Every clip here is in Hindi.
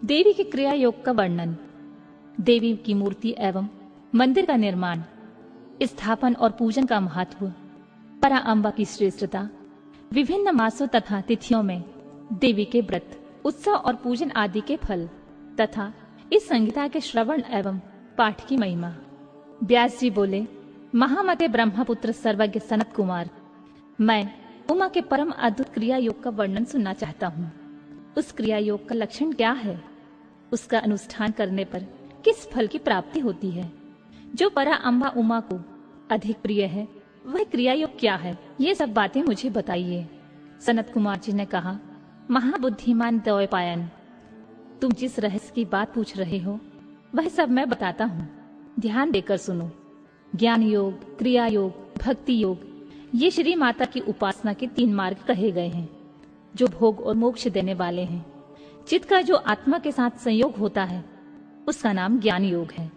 देवी के क्रिया योग का वर्णन, देवी की मूर्ति एवं मंदिर का निर्माण, स्थापन और पूजन का महत्व, परा अम्बा की श्रेष्ठता, विभिन्न मासों तथा तिथियों में देवी के व्रत, उत्सव और पूजन आदि के फल तथा इस संहिता के श्रवण एवं पाठ की महिमा। व्यास जी बोले, महामते ब्रह्मपुत्र सर्वज्ञ सनत कुमार, मैं उमा के परम अद्भुत क्रिया योग का वर्णन सुनना चाहता हूँ। उस क्रिया योग का लक्षण क्या है, उसका अनुष्ठान करने पर किस फल की प्राप्ति होती है, जो परा अम्बा उमा को अधिक प्रिय है वह क्रिया योग क्या है, ये सब बातें मुझे बताइए। सनत कुमार जी ने कहा, महाबुद्धिमान द्वैपायन, तुम जिस रहस्य की बात पूछ रहे हो वह सब मैं बताता हूँ, ध्यान देकर सुनो। ज्ञान योग, क्रिया योग, भक्ति योग, ये श्री माता की उपासना के 3 मार्ग कहे गए हैं, जो भोग और मोक्ष देने वाले हैं। चित्त का जो आत्मा के साथ संयोग होता है उसका नाम ज्ञान योग है।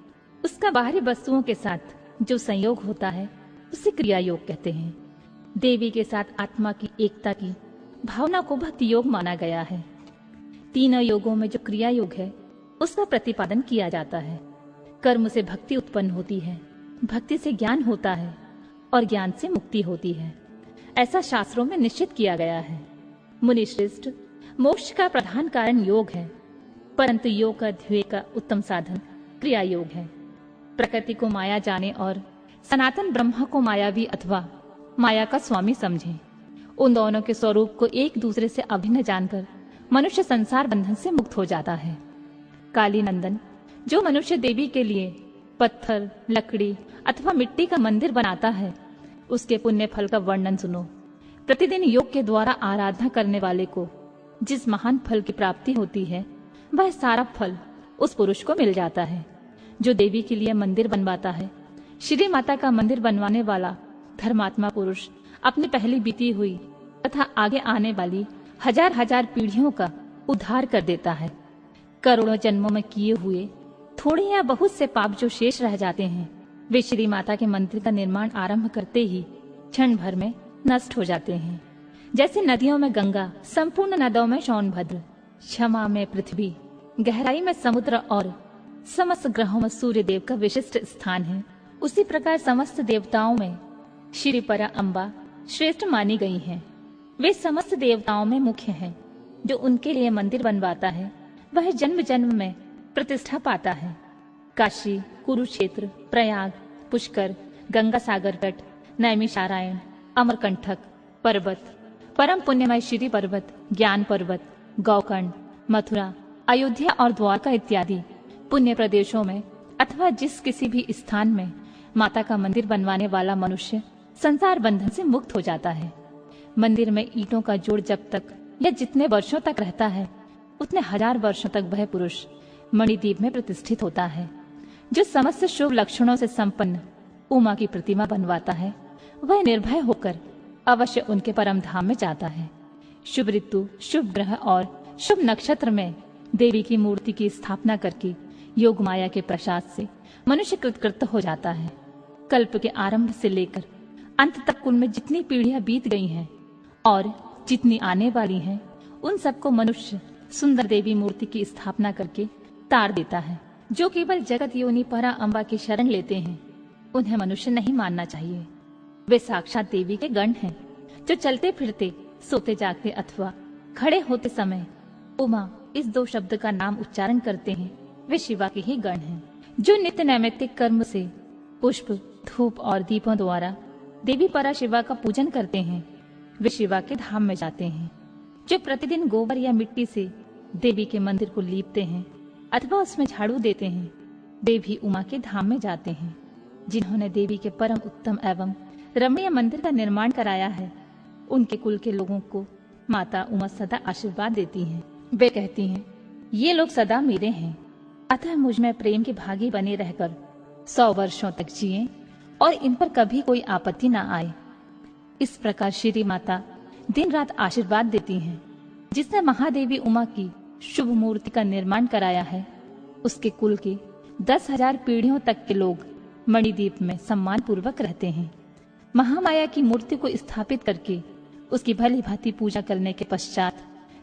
उसका बाहरी वस्तुओं के साथ जो संयोग होता है उसे क्रिया योग कहते हैं। देवी के साथ आत्मा की एकता की भावना को भक्ति योग माना गया है। तीनों योगों में जो क्रिया योग है उसका प्रतिपादन किया जाता है। कर्म से भक्ति उत्पन्न होती है, भक्ति से ज्ञान होता है और ज्ञान से मुक्ति होती है, ऐसा शास्त्रों में निश्चित किया गया है। मुनि श्रेष्ठ, मोक्ष का प्रधान कारण योग है, परंतु योग का ध्येय का उत्तम साधन क्रिया योग है। प्रकृति को माया जाने और सनातन ब्रह्म को मायावी अथवा माया का स्वामी समझें। उन दोनों के स्वरूप को एक दूसरे से अभिन्न जानकर मनुष्य संसार बंधन से मुक्त हो जाता है। काली नंदन, जो मनुष्य देवी के लिए पत्थर, लकड़ी अथवा मिट्टी का मंदिर बनाता है, उसके पुण्य फल का वर्णन सुनो। प्रतिदिन योग के द्वारा आराधना करने वाले को जिस महान फल की प्राप्ति होती है वह सारा फल उस पुरुष को मिल जाता है जो देवी के लिए मंदिर बनवाता है। श्री माता का मंदिर बनवाने वाला धर्मात्मा पुरुष अपनी पहली बीती हुई तथा आगे आने वाली हजार हजार पीढ़ियों का उद्धार कर देता है। करोड़ों जन्मों में किए हुए थोड़े या बहुत से पाप जो शेष रह जाते हैं, वे श्री माता के मंदिर का निर्माण आरंभ करते ही क्षण भर में नष्ट हो जाते हैं। जैसे नदियों में गंगा, संपूर्ण नदों में सोनभद्र, क्षमा में पृथ्वी, गहराई में समुद्र और समस्त ग्रहों में सूर्य देव का विशिष्ट स्थान है, उसी प्रकार समस्त देवताओं में श्री परा अम्बा श्रेष्ठ मानी गई हैं। वे समस्त देवताओं में मुख्य हैं। जो उनके लिए मंदिर बनवाता है वह जन्म जन्म में प्रतिष्ठा पाता है। काशी, कुरुक्षेत्र, प्रयाग, पुष्कर, गंगा सागर तट, नैमिषारण्य, अमरकंटक पर्वत, परम पुण्यमय श्री पर्वत, ज्ञान पर्वत, गौकर्ण, मथुरा, अयोध्या और द्वारका इत्यादि पुण्य प्रदेशों में अथवा जिस किसी भी स्थान में माता का मंदिर बनवाने वाला मनुष्य संसार बंधन से मुक्त हो जाता है। मंदिर में ईंटों का जोड़ जब तक या जितने वर्षों तक रहता है उतने हजार वर्षों तक वह पुरुष मणिद्वीप में प्रतिष्ठित होता है। जो समस्त शुभ लक्षणों से संपन्न उमा की प्रतिमा बनवाता है वह निर्भय होकर अवश्य उनके परम धाम में जाता है। शुभ ऋतु, शुभ ग्रह और शुभ नक्षत्र में देवी की मूर्ति की स्थापना करके योग माया के प्रसाद से मनुष्य कृतकृत हो जाता है। कल्प के आरंभ से लेकर अंत तक कुल में जितनी पीढ़ियां बीत गई हैं और जितनी आने वाली हैं, उन सबको मनुष्य सुंदर देवी मूर्ति की स्थापना करके तार देता है। जो केवल जगत योनि परा अम्बा की शरण लेते हैं उन्हें मनुष्य नहीं मानना चाहिए। वे साक्षात देवी के गण हैं, जो चलते फिरते, सोते जागते अथवा खड़े होते समय उमा इस 2 शब्द का नाम उच्चारण करते हैं, वे शिवा के ही गण हैं। जो नित्य नैमित्तिक कर्म से पुष्प, धूप और दीपों द्वारा देवी परा शिवा का पूजन करते हैं, वे शिवा के धाम में जाते हैं। जो प्रतिदिन गोबर या मिट्टी से देवी के मंदिर को लीपते हैं अथवा उसमें झाड़ू देते हैं, वे भी उमा के धाम में जाते हैं। जिन्होंने देवी के परम उत्तम एवं रमणीय मंदिर का निर्माण कराया है, उनके कुल के लोगों को माता उमा सदा आशीर्वाद देती हैं। वे कहती हैं, ये लोग सदा मेरे हैं, अतः मुझ में प्रेम के भागी बने रहकर 100 वर्षों तक जिए और इन पर कभी कोई आपत्ति न आए। इस प्रकार श्री माता दिन रात आशीर्वाद देती हैं। जिसने महादेवी उमा की शुभ मूर्ति का निर्माण कराया है, उसके कुल के 10,000 पीढ़ियों तक के लोग मणिद्वीप में सम्मान पूर्वक रहते हैं। महामाया की मूर्ति को स्थापित करके उसकी भली भांति पूजा करने के पश्चात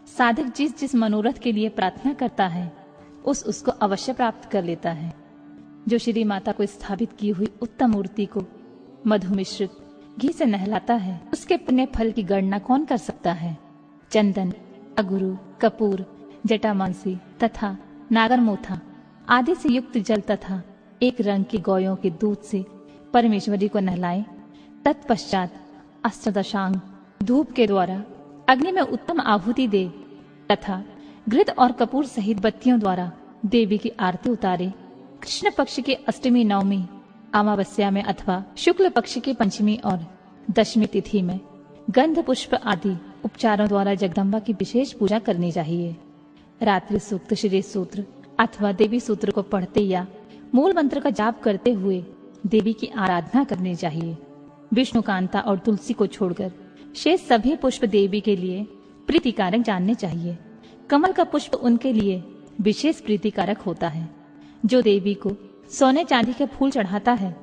साधक जिस जिस मनोरथ के लिए प्रार्थना करता है उसको अवश्य प्राप्त कर लेता है। जो श्री माता को स्थापित की हुई उत्तम मूर्ति को मधु मिश्रित घी से नहलाता है, उसके पुण्य फल की गणना कौन कर सकता है। चंदन, अगुरु, कपूर, जटामांसी तथा नागरमोथा आदि से युक्त जल तथा एक रंग के गौयों के दूध से परमेश्वरी को नहलाए। तत्पश्चात अष्टदशांग धूप के द्वारा अग्नि में उत्तम आहुति दे तथा घृत और कपूर सहित बत्तियों द्वारा देवी की आरती उतारे। कृष्ण पक्ष की अष्टमी, नवमी, अमावस्या में अथवा शुक्ल पक्ष की पंचमी और दशमी तिथि में गंध पुष्प आदि उपचारों द्वारा जगदम्बा की विशेष पूजा करनी चाहिए। रात्रि सूक्त, श्री सूत्र अथवा देवी सूत्र को पढ़ते या मूल मंत्र का जाप करते हुए देवी की आराधना करनी चाहिए। विष्णुकांता और तुलसी को छोड़कर शेष सभी पुष्प देवी के लिए प्रीतिकारक जानने चाहिए। कमल का पुष्प उनके लिए विशेष प्रीतिकारक होता है। जो देवी को सोने चांदी के फूल चढ़ाता है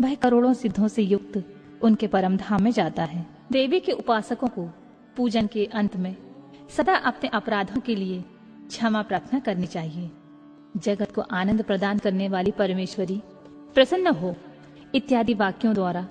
वह करोड़ों सिद्धों से युक्त उनके परम धाम में जाता है। देवी के उपासकों को पूजन के अंत में सदा अपने अपराधों के लिए क्षमा प्रार्थना करनी चाहिए। जगत को आनंद प्रदान करने वाली परमेश्वरी प्रसन्न हो इत्यादि वाक्यों द्वारा